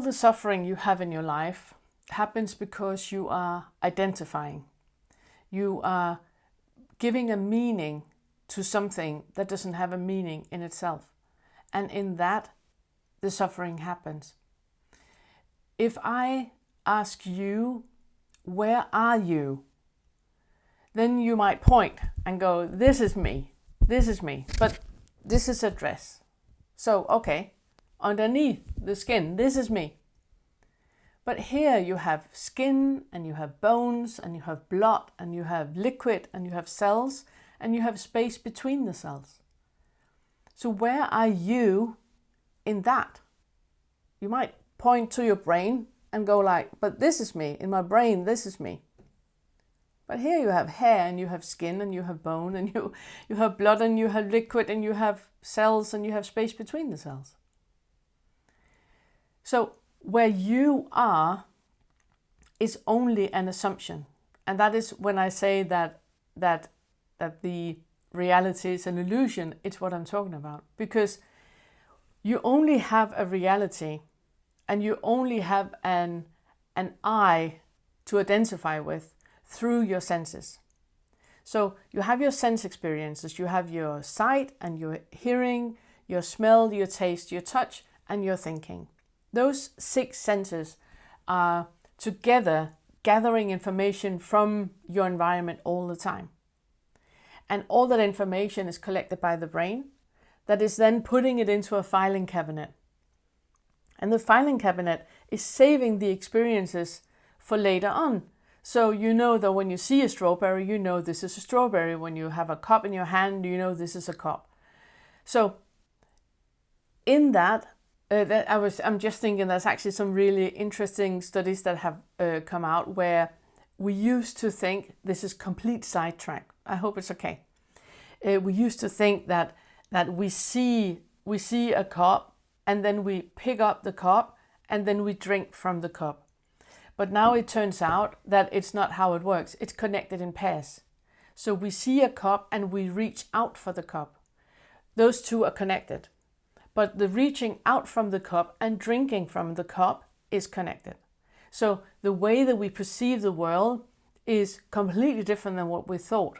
all the suffering you have in your life happens because you are identifying. You are giving a meaning to something that doesn't have a meaning in itself. And in that, the suffering happens. If I ask you, where are you? Then you might point and go, this is me, but this is a dress. So, okay, underneath the skin, this is me. But here you have skin, and you have bones, and you have blood, and you have liquid, and you have cells, and you have space between the cells. So where are you in that? You might point to your brain and go like, but this is me, in my brain, this is me. But here you have hair, and you have skin, and you have bone, and you have blood, and you have liquid, and you have cells, and you have space between the cells. So where you are is only an assumption. And that is when I say that the reality is an illusion, it's what I'm talking about. Because you only have a reality, and you only have an I to identify with through your senses. So you have your sense experiences. You have your sight and your hearing, your smell, your taste, your touch, and your thinking. Those 6 senses are together gathering information from your environment all the time. And all that information is collected by the brain that is then putting it into a filing cabinet. And the filing cabinet is saving the experiences for later on. So you know that when you see a strawberry, you know this is a strawberry. When you have a cup in your hand, you know this is a cup. So in that, I'm just thinking there's actually some really interesting studies that have come out where we used to think, this is complete sidetrack, I hope it's okay. We used to think that we see a cup, and then we pick up the cup, and then we drink from the cup. But now it turns out that it's not how it works. It's connected in pairs. So we see a cup and we reach out for the cup. Those two are connected. But the reaching out from the cup and drinking from the cup is connected. So the way that we perceive the world is completely different than what we thought.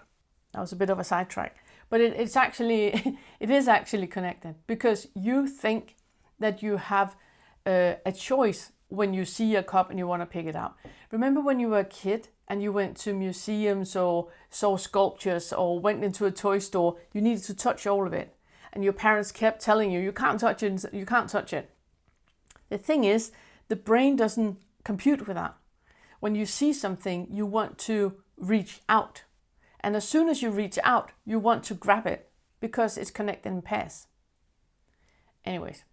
That was a bit of a sidetrack. But it is actually connected, because you think that you have a choice when you see a cup and you want to pick it up. Remember when you were a kid and you went to museums or saw sculptures or went into a toy store, you needed to touch all of it. And your parents kept telling you, you can't touch it, you can't touch it. The thing is, the brain doesn't compute with that. When you see something, you want to reach out. And as soon as you reach out, you want to grab it because it's connected in pairs. Anyways,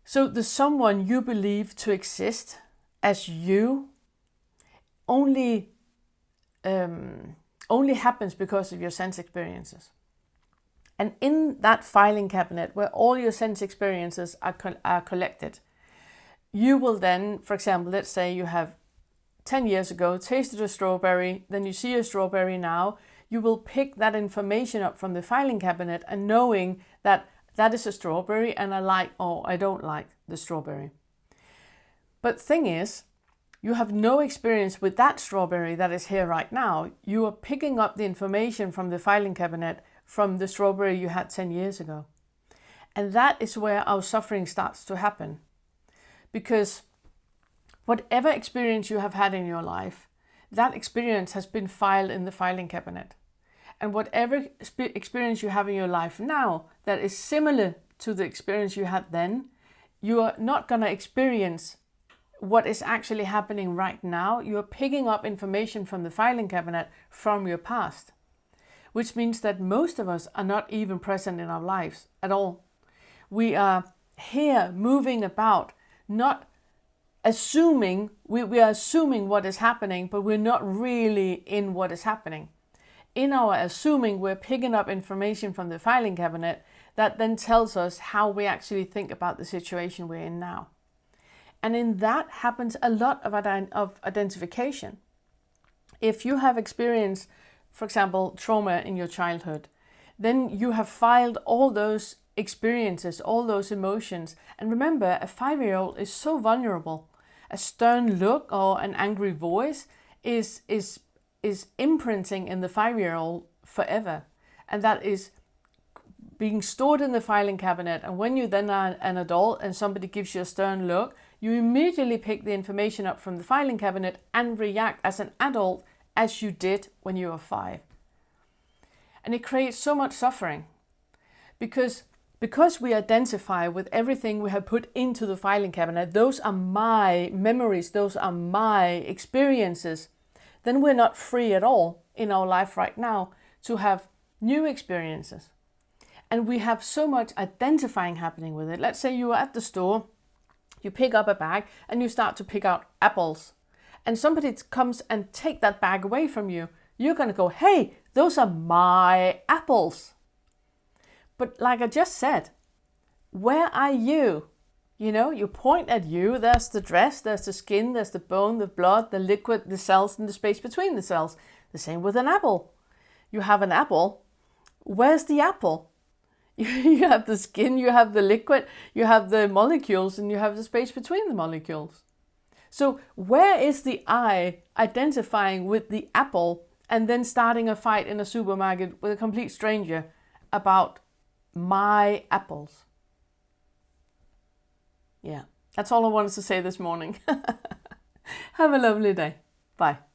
so the someone you believe to exist as you only happens because of your sense experiences. And in that filing cabinet where all your sense experiences are collected, you will then, for example, let's say you have 10 years ago tasted a strawberry, then you see a strawberry now, you will pick that information up from the filing cabinet and knowing that that is a strawberry and I like or I don't like the strawberry. But thing is, you have no experience with that strawberry that is here right now. You are picking up the information from the filing cabinet from the strawberry you had 10 years ago. And that is where our suffering starts to happen. Because whatever experience you have had in your life, that experience has been filed in the filing cabinet. And whatever experience you have in your life now that is similar to the experience you had then, you are not going to experience what is actually happening right now. You are picking up information from the filing cabinet from your past. Which means that most of us are not even present in our lives at all. We are here moving about, not assuming, we are assuming what is happening, but we're not really in what is happening. In our assuming, we're picking up information from the filing cabinet that then tells us how we actually think about the situation we're in now. And in that happens a lot of identification. If you have experienced, for example, trauma in your childhood, then you have filed all those experiences, all those emotions. And remember, a 5-year-old is so vulnerable. A stern look or an angry voice is imprinting in the 5-year-old forever. And that is being stored in the filing cabinet. And when you then are an adult and somebody gives you a stern look, you immediately pick the information up from the filing cabinet and react as an adult as you did when you were 5. And it creates so much suffering because we identify with everything we have put into the filing cabinet. Those are my memories, those are my experiences. Then we're not free at all in our life right now to have new experiences. And we have so much identifying happening with it. Let's say you are at the store, you pick up a bag and you start to pick out apples. And somebody comes and take that bag away from you. You're going to go, hey, those are my apples. But like I just said, where are you? You know, you point at you, there's the dress, there's the skin, there's the bone, the blood, the liquid, the cells, and the space between the cells. The same with an apple. You have an apple. Where's the apple? You have the skin, you have the liquid, you have the molecules, and you have the space between the molecules. So where is the I identifying with the apple and then starting a fight in a supermarket with a complete stranger about my apples? Yeah, that's all I wanted to say this morning. Have a lovely day. Bye.